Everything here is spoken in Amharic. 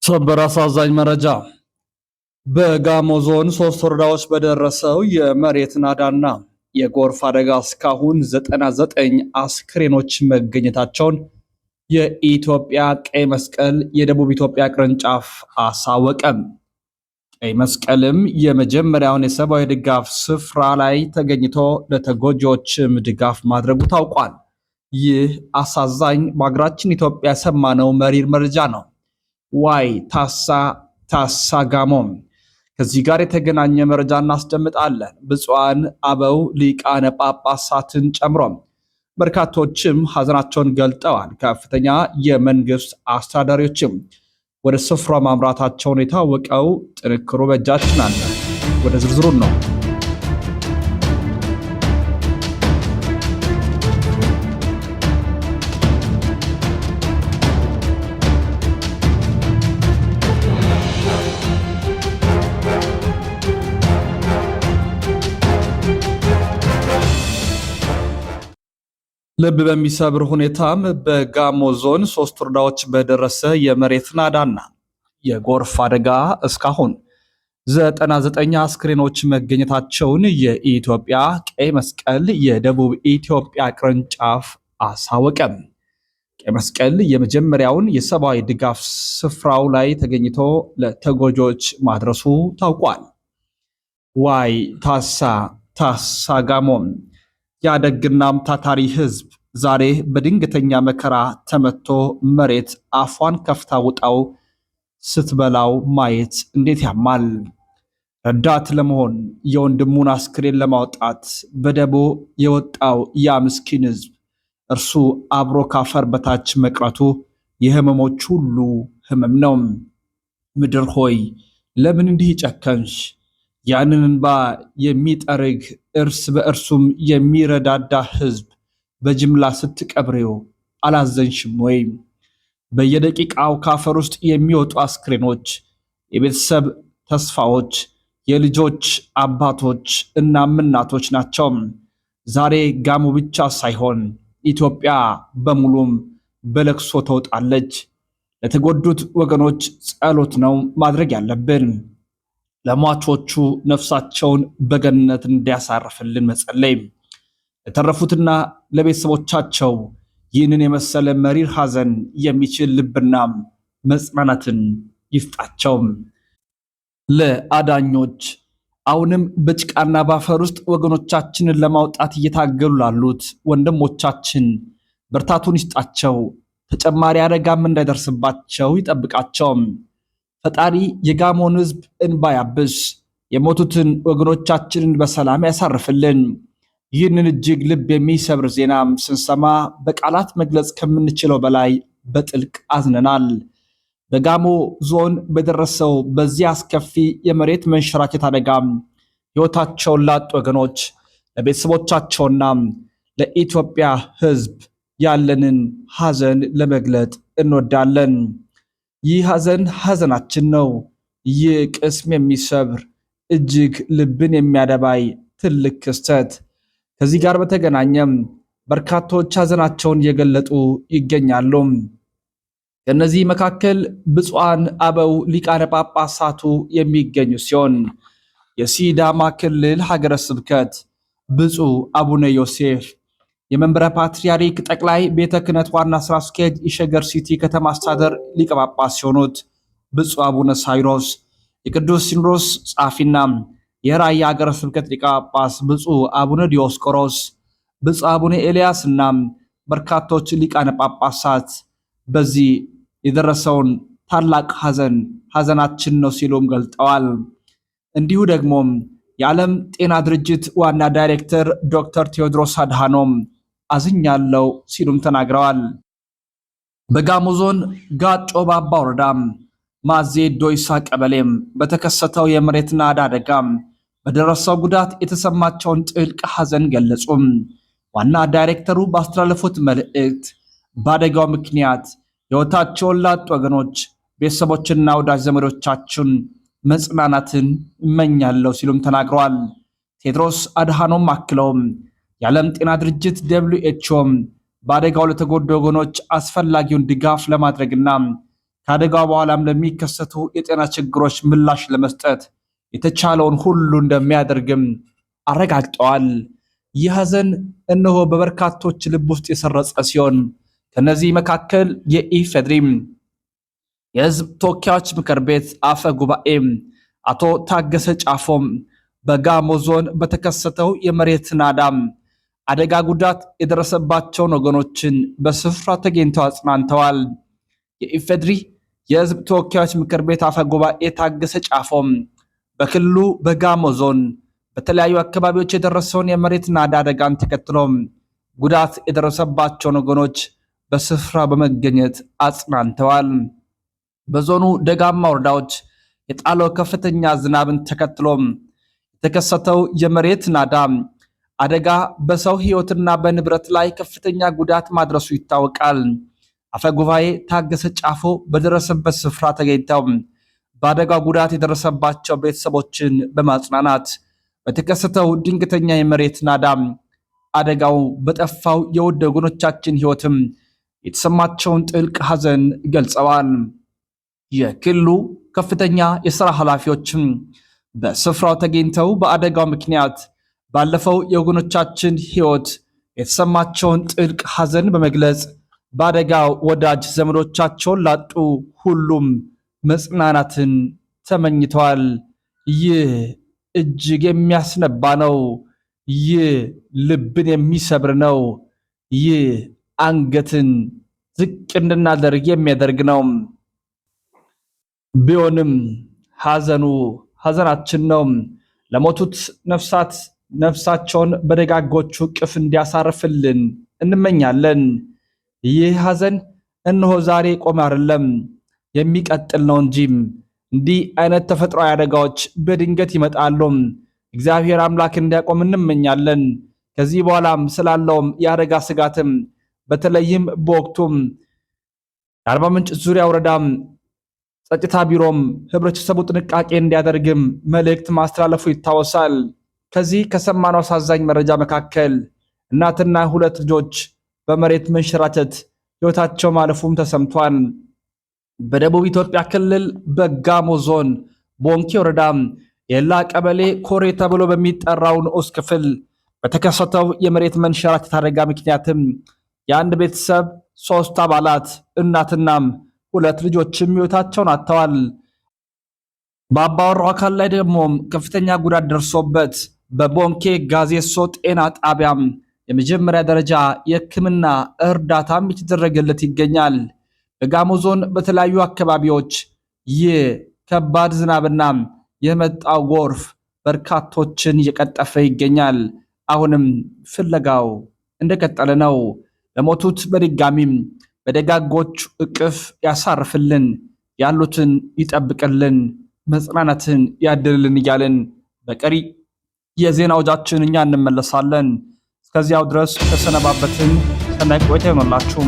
ሰበር አሳዛኝ መረጃ በጋሞ ዞን 3 ወረዳዎች በደረሰው የመሬት ናዳና የጎርፍ አደጋ እስካሁን 99 አስክሬኖች መገኘታቸውን የኢትዮጵያ ቀይ መስቀል የደቡብ ኢትዮጵያ ቅርንጫፍ አሳወቀም። ቀይ መስቀልም የመጀመሪያውን የሰብአዊ ድጋፍ ስፍራ ላይ ተገኝቶ ለተጎጂዎችም ድጋፍ ማድረጉ ታውቋል። ይህ አሳዛኝ በሀገራችን ኢትዮጵያ የሰማነው መሪር መረጃ ነው። ዋይ ታሳ ጋሞም ከዚህ ጋር የተገናኘ መረጃ እናስደምጣለን። ብፁዓን አበው ሊቃነ ጳጳሳትን ጨምሮ በርካቶችም ሀዘናቸውን ገልጠዋል። ከፍተኛ የመንግስት አስተዳዳሪዎችም ወደ ስፍራ ማምራታቸውን የታወቀው ጥንክሩ በእጃችን አለ። ወደ ዝርዝሩ ነው። ልብ በሚሰብር ሁኔታም በጋሞ ዞን 3 ወረዳዎች በደረሰ የመሬት ናዳና የጎርፍ አደጋ እስካሁን 99 አስክሬኖች መገኘታቸውን የኢትዮጵያ ቀይ መስቀል የደቡብ ኢትዮጵያ ቅርንጫፍ አሳወቀም። ቀይ መስቀል የመጀመሪያውን የሰብአዊ ድጋፍ ስፍራው ላይ ተገኝቶ ለተጎጂዎች ማድረሱ ታውቋል። ዋይ ታሳ ጋሞም ያደግናም ታታሪ ህዝብ ዛሬ በድንገተኛ መከራ ተመቶ መሬት አፏን ከፍታ ውጣው ስትበላው ማየት እንዴት ያማል። ረዳት ለመሆን የወንድሙን አስክሬን ለማውጣት በደቦ የወጣው ያ ምስኪን ህዝብ እርሱ አብሮ ካፈር በታች መቅረቱ የህመሞች ሁሉ ህመም ነው። ምድር ሆይ ለምን እንዲህ ጨከንሽ? ያንን እንባ የሚጠርግ እርስ በእርሱም የሚረዳዳ ህዝብ በጅምላ ስትቀብሬው አላዘንሽም ወይ? በየደቂቃው ካፈር ውስጥ የሚወጡ አስክሬኖች የቤተሰብ ተስፋዎች፣ የልጆች አባቶች እናም እናቶች ናቸው። ዛሬ ጋሞ ብቻ ሳይሆን ኢትዮጵያ በሙሉም በለቅሶ ተውጣለች። ለተጎዱት ወገኖች ጸሎት ነው ማድረግ ያለብን። ለሟቾቹ ነፍሳቸውን በገነት እንዲያሳርፍልን መጸለይ፣ ለተረፉትና ለቤተሰቦቻቸው ይህንን የመሰለ መሪር ሐዘን የሚችል ልብና መጽናናትን ይስጣቸው። ለአዳኞች አሁንም በጭቃና ባፈር ውስጥ ወገኖቻችንን ለማውጣት እየታገሉ ላሉት ወንድሞቻችን ብርታቱን ይስጣቸው። ተጨማሪ አደጋም እንዳይደርስባቸው ይጠብቃቸው። ፈጣሪ የጋሞን ህዝብ እንባ ያብስ፣ የሞቱትን ወገኖቻችንን በሰላም ያሳርፍልን። ይህንን እጅግ ልብ የሚሰብር ዜናም ስንሰማ በቃላት መግለጽ ከምንችለው በላይ በጥልቅ አዝነናል። በጋሞ ዞን በደረሰው በዚህ አስከፊ የመሬት መንሸራተት አደጋ ህይወታቸውን ላጡ ወገኖች ለቤተሰቦቻቸውና ለኢትዮጵያ ህዝብ ያለንን ሐዘን ለመግለጥ እንወዳለን። ይህ ሐዘናችን ነው። ይህ ቅስም የሚሰብር እጅግ ልብን የሚያደባይ ትልቅ ክስተት። ከዚህ ጋር በተገናኘም በርካቶች ሐዘናቸውን እየገለጡ ይገኛሉ። ከእነዚህ መካከል ብፁዓን አበው ሊቃነ ጳጳሳቱ የሚገኙ ሲሆን የሲዳማ ክልል ሀገረ ስብከት ብፁዕ አቡነ ዮሴፍ፣ የመንበረ ፓትርያርክ ጠቅላይ ቤተ ክህነት ዋና ስራ አስኪያጅ የሸገር ሲቲ ከተማ አስተዳደር ሊቀ ጳጳስ ሲሆኑት ብፁዕ አቡነ ሳይሮስ፣ የቅዱስ ሲኖዶስ ጸሐፊና የራያ ሀገረ ስብከት ሊቀ ጳጳስ ብፁዕ አቡነ ዲዮስቆሮስ፣ ብፁዕ አቡነ ኤልያስ እና በርካቶች ሊቃነ ጳጳሳት በዚህ የደረሰውን ታላቅ ሐዘናችን ነው ሲሉም ገልጠዋል። እንዲሁ ደግሞ የዓለም ጤና ድርጅት ዋና ዳይሬክተር ዶክተር ቴዎድሮስ አድሃኖም አዝኛለው ሲሉም ተናግረዋል። በጋሞ ዞን ጋጮ ባባ ወረዳ ማዜ ዶይሳ ቀበሌም በተከሰተው የመሬት ናዳ አደጋ በደረሰው ጉዳት የተሰማቸውን ጥልቅ ሐዘን ገለጹ። ዋና ዳይሬክተሩ ባስተላለፉት መልእክት በአደጋው ምክንያት ሕይወታቸውን ላጡ ወገኖች ቤተሰቦችና ወዳጅ ዘመዶቻችን መጽናናትን እመኛለሁ ሲሉም ተናግረዋል። ቴድሮስ አድሃኖም አክለውም የዓለም ጤና ድርጅት WHO በአደጋው ለተጎዱ ወገኖች አስፈላጊውን ድጋፍ ለማድረግና ከአደጋው በኋላም ለሚከሰቱ የጤና ችግሮች ምላሽ ለመስጠት የተቻለውን ሁሉ እንደሚያደርግም አረጋግጠዋል። ይህ ሐዘን እነሆ በበርካቶች ልብ ውስጥ የሰረጸ ሲሆን ከነዚህ መካከል የኢፌዴሪ የሕዝብ ተወካዮች ምክር ቤት አፈ ጉባኤ አቶ ታገሰ ጫፎም በጋሞ ዞን በተከሰተው የመሬት ናዳ አደጋ ጉዳት የደረሰባቸውን ወገኖችን በስፍራው ተገኝተው አጽናንተዋል። የኢፌዴሪ የሕዝብ ተወካዮች ምክር ቤት አፈ ጉባኤ ታገሰ ጫፎም በክልሉ በጋሞ ዞን በተለያዩ አካባቢዎች የደረሰውን የመሬት ናዳ አደጋን ተከትሎ ጉዳት የደረሰባቸውን ወገኖች በስፍራው በመገኘት አጽናንተዋል። በዞኑ ደጋማ ወረዳዎች የጣለው ከፍተኛ ዝናብን ተከትሎ የተከሰተው የመሬት ናዳ አደጋ በሰው ሕይወትና በንብረት ላይ ከፍተኛ ጉዳት ማድረሱ ይታወቃል። አፈ ጉባኤ ታገሰ ጫፎ በደረሰበት ስፍራ ተገኝተው በአደጋው ጉዳት የደረሰባቸው ቤተሰቦችን በማጽናናት በተከሰተው ድንገተኛ የመሬት ናዳ አደጋው በጠፋው የውድ ወገኖቻችን ሕይወትም የተሰማቸውን ጥልቅ ሐዘን ገልጸዋል። የክልሉ ከፍተኛ የሥራ ኃላፊዎችም በስፍራው ተገኝተው በአደጋው ምክንያት ባለፈው የወገኖቻችን ሕይወት የተሰማቸውን ጥልቅ ሐዘን በመግለጽ በአደጋው ወዳጅ ዘመዶቻቸውን ላጡ ሁሉም መጽናናትን ተመኝተዋል። ይህ እጅግ የሚያስነባ ነው። ይህ ልብን የሚሰብር ነው። ይህ አንገትን ዝቅ እንድናደርግ የሚያደርግ ነው። ቢሆንም ሐዘኑ ሐዘናችን ነው። ለሞቱት ነፍሳት ነፍሳቸውን በደጋጎቹ እቅፍ እንዲያሳርፍልን እንመኛለን። ይህ ሐዘን እነሆ ዛሬ ቆመ አይደለም የሚቀጥል ነው እንጂ እንዲህ አይነት ተፈጥሯዊ አደጋዎች በድንገት ይመጣሉ። እግዚአብሔር አምላክ እንዲያቆም እንመኛለን። ከዚህ በኋላም ስላለውም የአደጋ ስጋትም በተለይም በወቅቱም የአርባ ምንጭ ዙሪያ ወረዳም ጸጥታ ቢሮም ህብረተሰቡ ጥንቃቄ እንዲያደርግም መልእክት ማስተላለፉ ይታወሳል። ከዚህ ከሰማነው አሳዛኝ መረጃ መካከል እናትና 2 ልጆች በመሬት መንሸራተት ሕይወታቸው ማለፉም ተሰምቷል። በደቡብ ኢትዮጵያ ክልል በጋሞ ዞን ቦንኬ ወረዳ የላ ቀበሌ ኮሬ ተብሎ በሚጠራው ንዑስ ክፍል በተከሰተው የመሬት መንሸራተት አደጋ ምክንያትም የአንድ ቤተሰብ 3 አባላት እናትናም 2 ልጆችም ሕይወታቸውን አጥተዋል። በአባወራው አካል ላይ ደግሞ ከፍተኛ ጉዳት ደርሶበት በቦንኬ ጋዜሶ ጤና ጣቢያም የመጀመሪያ ደረጃ የሕክምና እርዳታም የተደረገለት ይገኛል። በጋሞ ዞን በተለያዩ አካባቢዎች ይህ ከባድ ዝናብና የመጣው ጎርፍ በርካቶችን እየቀጠፈ ይገኛል። አሁንም ፍለጋው እንደቀጠለ ነው። ለሞቱት በድጋሚም በደጋጎች እቅፍ ያሳርፍልን፣ ያሉትን ይጠብቅልን፣ መጽናናትን ያድልልን እያልን በቀሪ የዜና ወጃችን እኛ እንመለሳለን። እስከዚያው ድረስ ተሰነባበትን። ሰናይ ቆይታ ይሆንላችሁ።